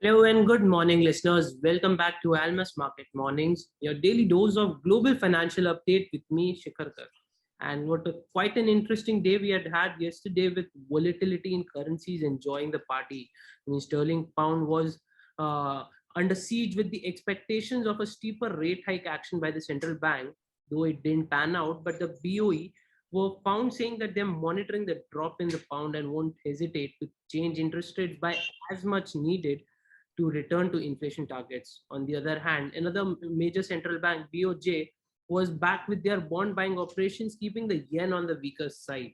Hello and good morning, listeners. Welcome back to Almus Market Mornings, your daily dose of global financial update with me, Shikhar Garg. And quite an interesting day we had yesterday with volatility in currencies enjoying the party. I mean, sterling pound was uh, under siege with the expectations of a steeper rate hike action by the central bank, though it didn't pan out. But the BOE were found saying that they're monitoring the drop in the pound and won't hesitate to change interest rates by as much needed to return to inflation targets. On the other hand, another major central bank, BOJ, was back with their bond buying operations, keeping the yen on the weaker side.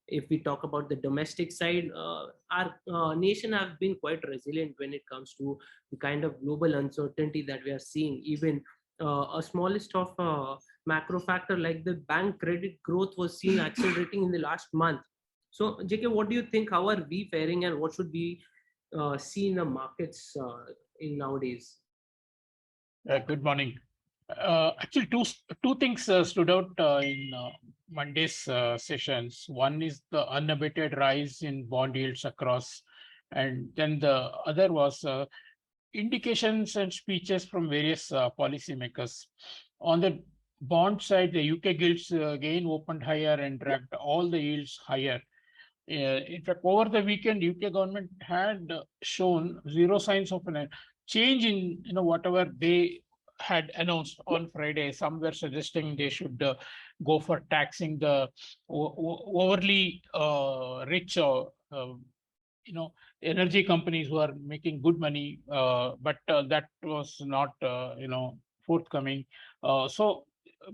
If we talk about the domestic side, our nation have been quite resilient when it comes to the kind of global uncertainty that we are seeing. Even a smallest of macro factor like the bank credit growth was seen accelerating in the last month. So, JK, what do you think? How are we faring, and what should we see in the markets in nowadays? Good morning. Actually, two things stood out in Monday's sessions. One is the unabated rise in bond yields across, and then the other was indications and speeches from various policymakers. On the bond side, the UK gilts again opened higher and dragged all the yields higher. In fact, over the weekend, UK government had shown zero signs of a change in whatever they had announced on Friday. Some were suggesting they should go for taxing the overly rich energy companies who are making good money, but that was not forthcoming. So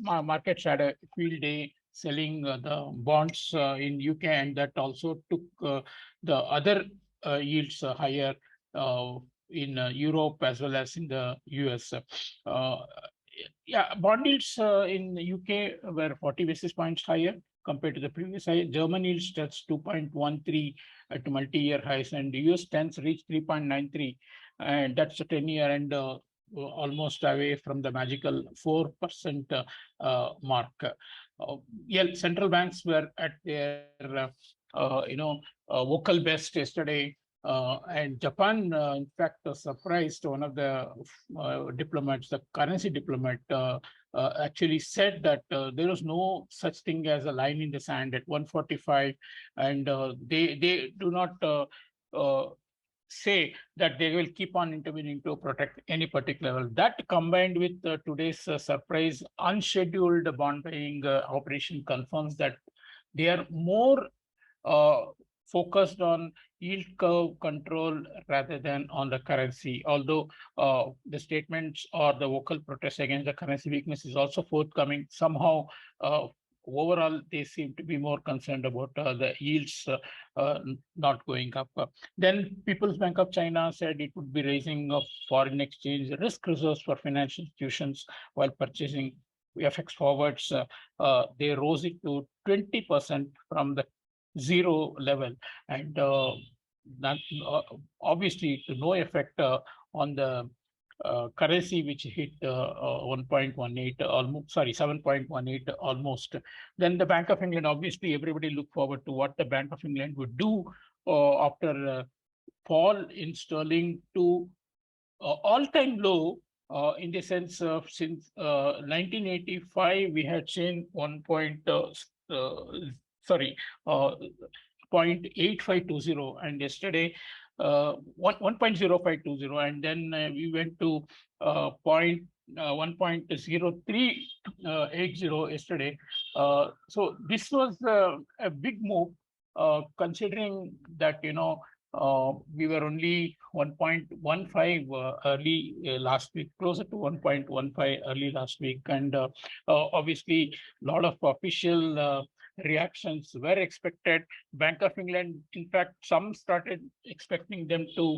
markets had a field day selling the bonds in UK, and that also took the other yields higher in Europe as well as in the US. Uh, yeah, bond yields in the UK were 40 basis points higher compared to the previous high. German yields touched 2.13 at multi-year highs, and the US tens reached 3.93, and that's a 10-year and almost away from the magical 4% mark. Yeah, central banks were at their vocal best yesterday, and Japan, in fact, surprised one of the diplomats, the currency diplomat, actually said that there was no such thing as a line in the sand at 145, and they do not say that they will keep on intervening to protect any particular level. That combined with today's surprise unscheduled bond buying operation confirms that they are more focused on yield curve control rather than on the currency. Although the statements or the vocal protest against the currency weakness is also forthcoming, somehow overall they seem to be more concerned about the yields not going up. Then People's Bank of China said it would be raising of foreign exchange risk reserves for financial institutions while purchasing FX forwards. They rose it to 20% from the zero level, and that obviously to no effect on the currency, which hit 1.18 almost, sorry, 7.18 almost. Then the Bank of England, obviously everybody looked forward to what the Bank of England would do after fall in sterling to all-time low, in the sense of since 1985 we had seen 0.8520, and yesterday 1.0520, and then we went to 1.0380 yesterday. So this was a big move, considering that we were only 1.15 early last week, closer to 1.15 early last week, and obviously a lot of official reactions were expected. Bank of England, in fact, some started expecting them to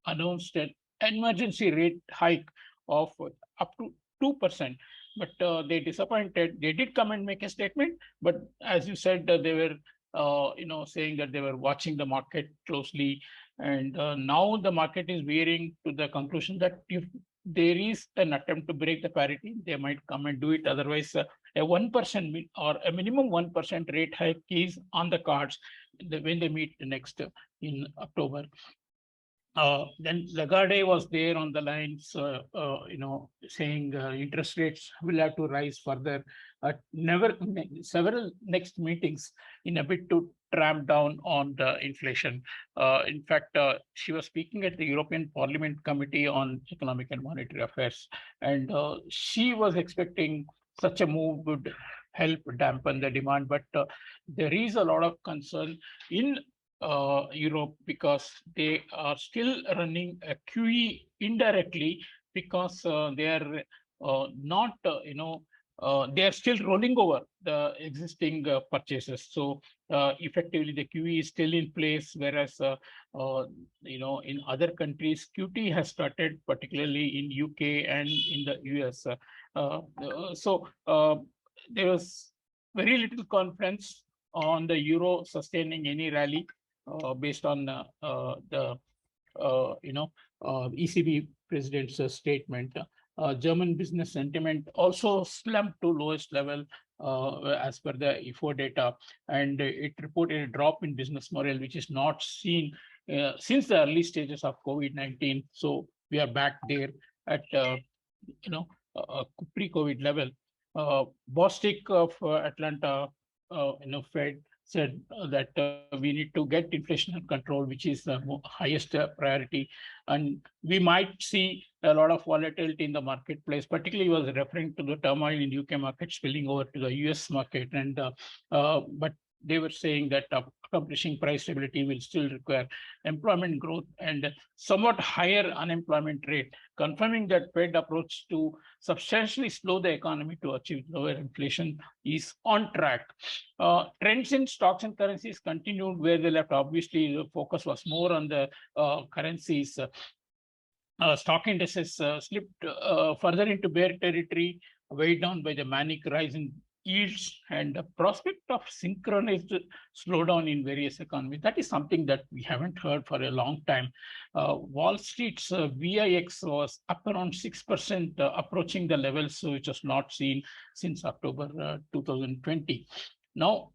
announce an emergency rate hike of up to 2%, but they disappointed. They did come and make a statement, but as you said, they were saying that they were watching the market closely, and now the market is veering to the conclusion that if there is an attempt to break the parity, they might come and do it. Otherwise, a 1% or a minimum 1% rate hike is on the cards when they meet next in October. Then Lagarde was there on the lines, saying interest rates will have to rise further. Several next meetings in a bid to tramp down on the inflation. In fact, she was speaking at the European Parliament Committee on Economic and Monetary Affairs, and she was expecting such a move would help dampen the demand. But there is a lot of concern in Europe because they are still running a QE indirectly because they are not, they are still rolling over the existing purchases. So effectively, the QE is still in place, whereas in other countries, QT has started, particularly in UK and in the US. There was very little confidence on the euro sustaining any rally based on the ECB president's statement. German business sentiment also slumped to lowest level as per the IFO data, and it reported a drop in business morale, which is not seen since the early stages of COVID-19. So we are back there at pre-COVID level. Bostic of Atlanta, Fed said that we need to get inflation under control, which is the highest priority. And we might see a lot of volatility in the marketplace, particularly was referring to the turmoil in UK market spilling over to the US market. And but they were saying that accomplishing price stability will still require employment growth and somewhat higher unemployment rate, confirming that Fed approach to substantially slow the economy to achieve lower inflation is on track. Trends in stocks and currencies continued where they left. Obviously, the focus was more on the currencies. Stock indices slipped further into bear territory, weighed down by the manic rise in yields and the prospect of synchronized slowdown in various economies. That is something that we haven't heard for a long time. Wall Street's VIX was up around 6%, approaching the levels which was not seen since October 2020. Now,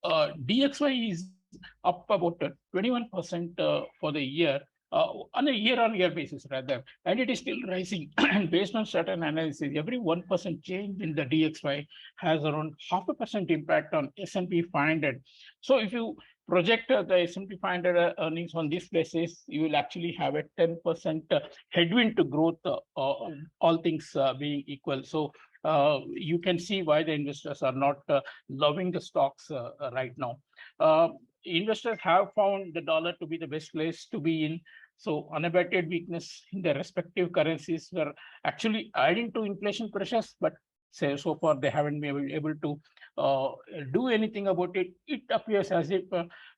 DXY is up about 21% for the year, on a year-on-year basis rather, and it is still rising. And based on certain analysis, every 1% change in the DXY has around 0.5% impact on S&P 500. So if you project the S&P 500 earnings on this basis, you will actually have a 10% headwind to growth, all things being equal. So you can see why the investors are not loving the stocks right now. Investors have found the dollar to be the best place to be in. So unabated weakness in the respective currencies were actually adding to inflation pressures, but so far they haven't been able to do anything about it. It appears as if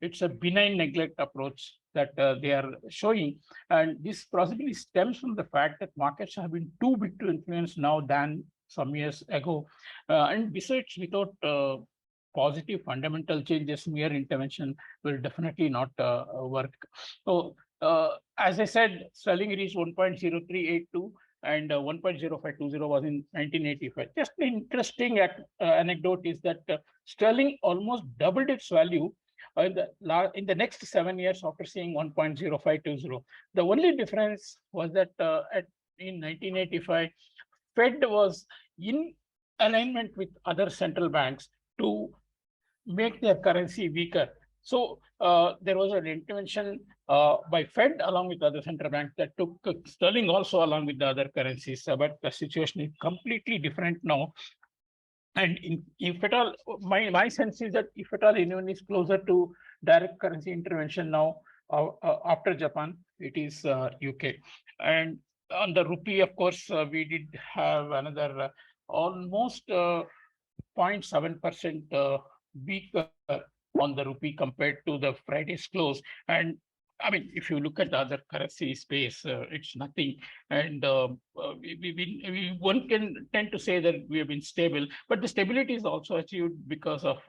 it's a benign neglect approach that they are showing. And this possibly stems from the fact that markets have been too big to influence now than some years ago. And besides, without positive fundamental changes, mere intervention will definitely not work. So, as I said, sterling reached 1.0382 and 1.0520 was in 1985. Just an interesting anecdote is that sterling almost doubled its value in the next 7 years after seeing 1.0520. The only difference was that in 1985, Fed was in alignment with other central banks to make their currency weaker. So there was an intervention by Fed along with other central banks that took sterling also along with the other currencies. But the situation is completely different now. And if at all, my sense is that if at all anyone is closer to direct currency intervention now, after Japan, it is UK. And on the rupee, of course, we did have another almost 0.7% weaker on the rupee compared to the Friday's close. And I mean, if you look at the other currency space, it's nothing. And one can tend to say that we have been stable, but the stability is also achieved because of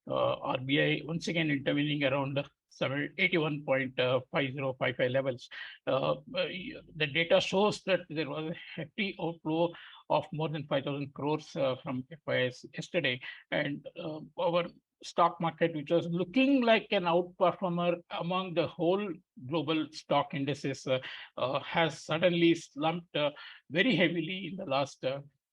RBI once again intervening around 81.5055 levels. The data shows that there was a hefty outflow of more than 5,000 crores from FIS yesterday, and our stock market, which was looking like an outperformer among the whole global stock indices, has suddenly slumped very heavily in the last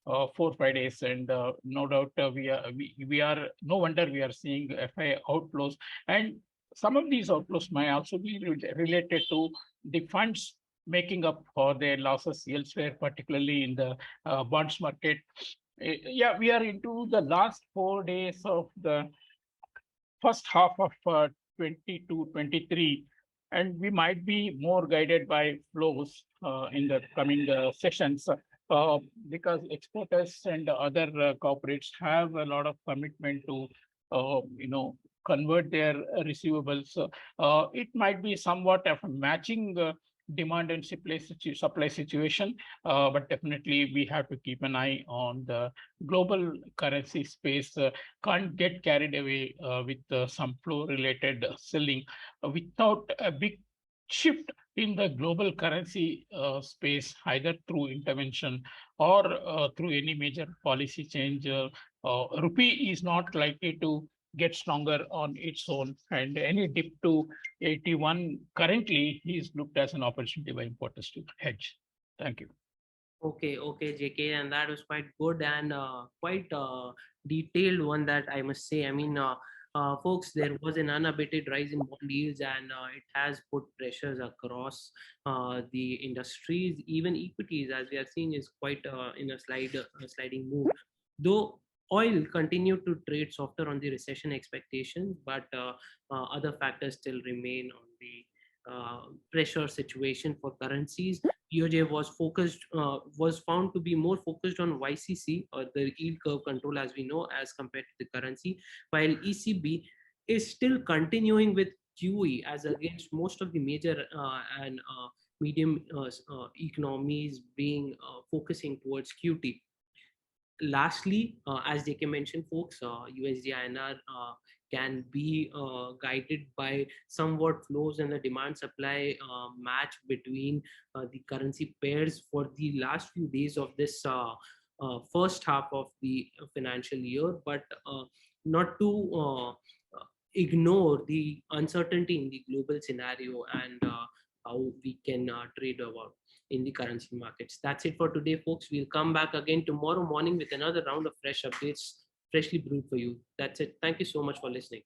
4 5 days, and no doubt we are no wonder we are seeing FI outflows, and some of these outflows may also be related to the funds making up for their losses elsewhere, particularly in the bonds market. Yeah, we are into the last 4 days of the first half of 22-23, and we might be more guided by flows in the coming sessions, because exporters and other corporates have a lot of commitment to convert their receivables. It might be somewhat of a matching demand and supply situation, but definitely we have to keep an eye on the global currency space. Can't get carried away with some flow related selling without a big shift in the global currency space, either through intervention or through any major policy change. Rupee is not likely to get stronger on its own, and any dip to 81 currently is looked as an opportunity by importers to hedge. Thank you. Okay, JK, and that was quite good and quite detailed one, that I must say. I mean, folks, there was an unabated rise in bond yields, and it has put pressures across the industries. Even equities, as we are seeing, is quite in a sliding move. Though oil continued to trade softer on the recession expectations, but other factors still remain on the pressure situation for currencies. BOJ was found to be more focused on YCC, or the yield curve control, as we know, as compared to the currency, while ECB is still continuing with QE as against most of the major and medium economies being focusing towards QT. Lastly, as JK mentioned, folks, USD INR can be guided by somewhat flows and the demand supply match between the currency pairs for the last few days of this first half of the financial year, but not to ignore the uncertainty in the global scenario and how we can trade about in the currency markets. That's it for today, folks. We'll come back again tomorrow morning with another round of fresh updates, freshly brewed for you. That's it. Thank you so much for listening.